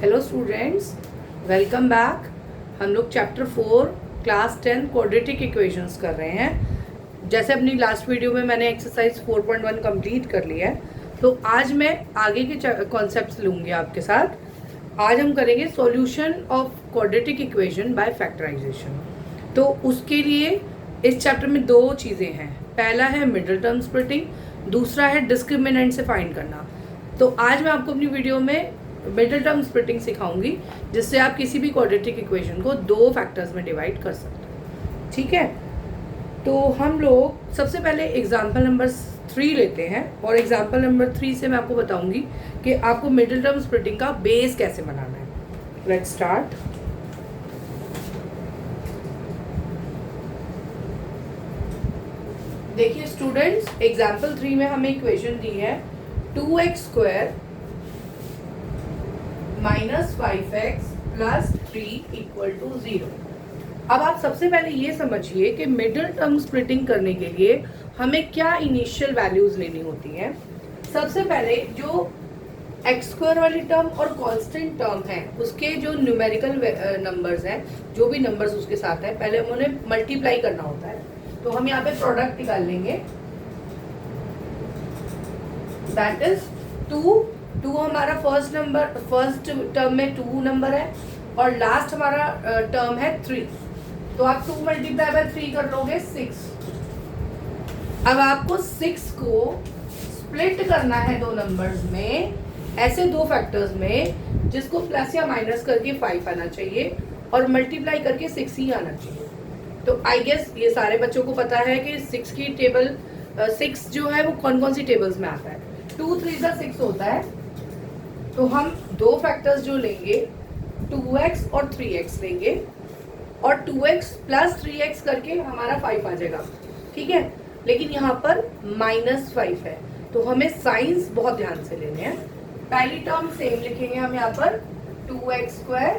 Hello students, welcome back. हम लोग chapter 4 class 10 quadratic equations कर रहे हैं। जैसे अपनी लास्ट वीडियो में मैंने एक्सरसाइज 4.1 कंप्लीट कर लिया है, तो आज मैं आगे के कॉन्सेप्ट्स लूँगी आपके साथ। आज हम करेंगे solution of quadratic equation by factorization. तो उसके लिए इस चैप्टर में दो चीज़ें हैं। पहला है मिडिल टर्म स्प्लिटिंग, दूसरा है डिस्क्रिमिनेंट से फाइंड करना। तो आज मैं आपको अपनी वीडियो में मिडिल टर्म स्प्लिटिंग सिखाऊंगी, जिससे आप किसी भी क्वाड्रेटिक इक्वेशन को दो फैक्टर्स में डिवाइड कर सकते हो। ठीक है, तो हम लोग सबसे पहले एग्जाम्पल नंबर 3 लेते हैं, और एग्जाम्पल नंबर 3 से मैं आपको बताऊंगी कि आपको मिडिल टर्म स्प्लिटिंग का बेस कैसे बनाना है। Let's start. देखिए स्टूडेंट्स, एग्जाम्पल 3 में हमें इक्वेशन दी है 2x² minus 5x plus 3 equal to 0। अब आप सबसे पहले ये समझिए कि मिडिल टर्म स्प्लिटिंग करने के लिए हमें क्या इनिशियल वैल्यूज लेनी होती हैं। सबसे पहले जो x² वाली टर्म और कांस्टेंट टर्म है, उसके जो न्यूमेरिकल नंबर्स हैं, जो भी नंबर्स उसके साथ हैं, पहले हम उन्हें मल्टीप्लाई करना होता है। तो हम यहाँ पे प्रोडक्ट निकाल लेंगे, दैट इज 2 हमारा फर्स्ट टर्म में 2 नंबर है, और लास्ट हमारा टर्म है 3। तो आप 2 मल्टीप्लाई बाय 3 कर लोगे 6। अब आपको 6 को स्प्लिट करना है दो नंबर्स में, ऐसे दो फैक्टर्स में जिसको प्लस या माइनस करके 5 आना चाहिए और मल्टीप्लाई करके 6 ही आना चाहिए। तो आई गेस ये सारे बच्चों को पता है कि 6 की टेबल 6 जो है वो कौन कौन सी टेबल्स में आता है। 2 3 6 होता है। तो हम दो फैक्टर्स जो लेंगे 2x और 3x लेंगे, और 2x प्लस 3x करके हमारा 5 आ जाएगा। ठीक है, लेकिन यहाँ पर -5 है, तो हमें साइंस बहुत ध्यान से लेने हैं। पहली टर्म सेम लिखेंगे हम यहाँ पर 2x²।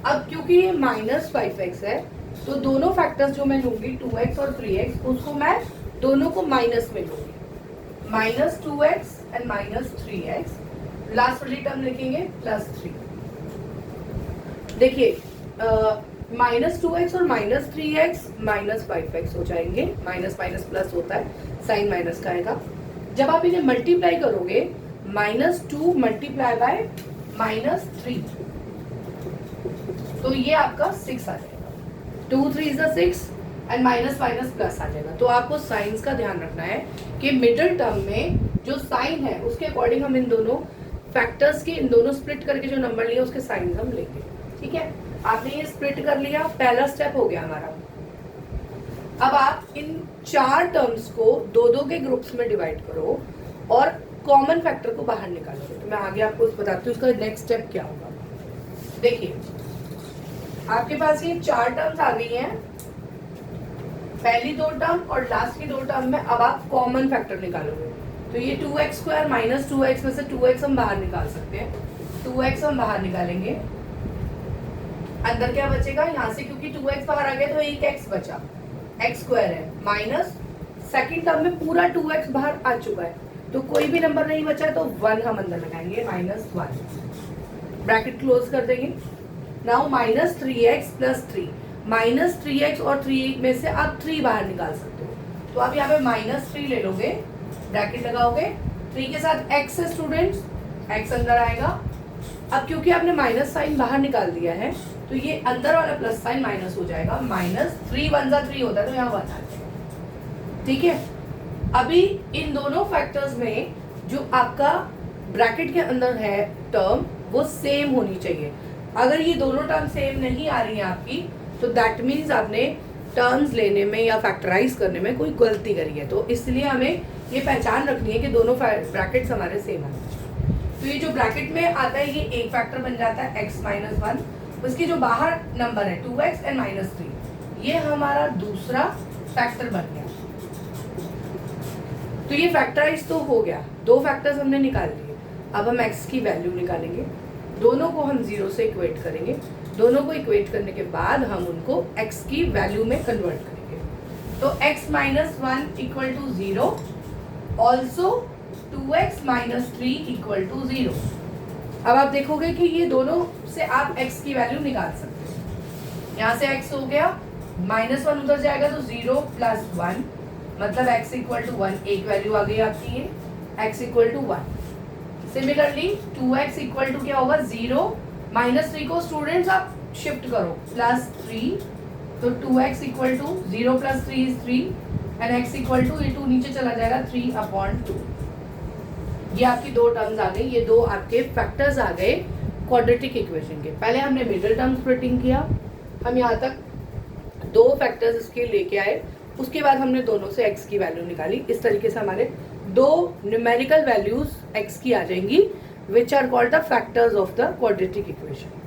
अब क्योंकि ये -5x है, तो दोनों फैक्टर्स जो मैं लूंगी 2x और 3x, उसको मैं दोनों को माइनस में लूंगी, -2x एंड -3x। लास्ट वाली टर्म लिखेंगे +3। देखिए -2x और -3x -5x हो जाएंगे। माइनस माइनस प्लस होता है, साइन माइनस का आएगा। जब आप इन्हें मल्टीप्लाई करोगे, -2 मल्टीप्लाई बाय -3, तो ये आपका 6 आ जाएगा। 2 3 6 एंड माइनस माइनस प्लस आ जाएगा। तो आपको साइंस का ध्यान रखना है कि मिडिल टर्म में जो साइन है उसके अकॉर्डिंग हम इन दोनों फैक्टर्स के, इन दोनों स्प्लिट करके जो नंबर लिए उसके साइन हम लेंगे। ठीक है, आपने ये स्प्लिट कर लिया, पहला स्टेप हो गया हमारा। अब आप इन 4 टर्म्स को दो दो के ग्रुप्स में डिवाइड करो और कॉमन फैक्टर को बाहर निकालो। तो मैं आगे आपको बताती हूँ उसका नेक्स्ट स्टेप क्या होगा। देखिए आपके पास ये 4 टर्म्स आ गई हैं, पहली 2 टर्म और लास्ट की 2 टर्म में अब आप कॉमन फैक्टर निकालोगे। तो ये 2x² माइनस 2x में से 2x हम बाहर निकाल सकते हैं। 2x हम बाहर निकालेंगे, अंदर क्या बचेगा यहाँ से, क्योंकि 2x बाहर आ गया तो एक x बचा, x² है, माइनस सेकंड टर्म में पूरा 2x बाहर आ चुका है, तो कोई भी नंबर नहीं बचा, तो 1 हम अंदर लगाएंगे, -1, ब्रैकेट क्लोज कर देंगे। नाउ -3x प्लस 3, -3x और 3 में से आप 3 बाहर निकाल सकते हो। तो आप यहाँ पे -3 ले लोगे, ब्रैकेट लगाओगे, 3 के साथ x है स्टूडेंट्स, x अंदर आएगा। अब क्योंकि आपने माइनस साइन बाहर निकाल दिया है, तो ये अंदर वाला प्लस साइन माइनस हो जाएगा। -3 1 जा 3 होता है, तो यहाँ 1 आ जाएगा। ठीक है, अभी इन दोनों फैक्टर्स में जो आपका ब्रैकेट के अंदर है टर्म, वो सेम होनी चाहिए। अगर ये दोनों टर्म सेम नहीं आ रही है आपकी, तो दैट मीन्स आपने टर्म्स लेने में या फैक्टराइज करने में कोई गलती करी है। तो इसलिए हमें ये पहचान रखनी है कि दोनों ब्रैकेट्स हमारे सेम आने चाहिए। तो ये जो ब्रैकेट में आता है, ये एक फैक्टर बन जाता है x - 1, उसकी जो बाहर नंबर है 2x एंड -3, ये हमारा दूसरा फैक्टर बन गया। तो ये फैक्टराइज तो हो गया, 2 फैक्टर्स हमने निकाल लिए। अब हम x की वैल्यू निकालेंगे, दोनों को हम 0 से इक्वेट करेंगे। दोनों को इक्वेट करने के बाद हम उनको x की वैल्यू में कन्वर्ट करेंगे। तो x - 1 equal to 0, also 2x - 3 equal to 0। अब आप देखोगे कि ये दोनों से आप x की वैल्यू निकाल सकते हो। यहाँ से x हो गया, -1 उधर जाएगा तो 0 + 1, मतलब x = 1, एक वैल्यू आ गई आपकी ये, x = 1। सिमिलरली 2x = क्या होगा, 0, -3 को स्टूडेंट्स आप शिफ्ट करो, +3, तो 2x = 0 + 3 = 3 एंड x = ये 2 नीचे चला जाएगा, 3/2। ये आपकी दो टर्म्स आ गई, ये दो आपके फैक्टर्स आ गए क्वाड्रेटिक इक्वेशन के। पहले हमने मिडिल टर्म स्प्लिटिंग किया, हम यहाँ तक दो फैक्टर्स इसके लेके आए, उसके बाद हमने दोनों से x की वैल्यू निकाली। इस तरीके से हमारे दो न्यूमेरिकल वैल्यूज x की आ जाएंगी, which are called the factors of the quadratic equation.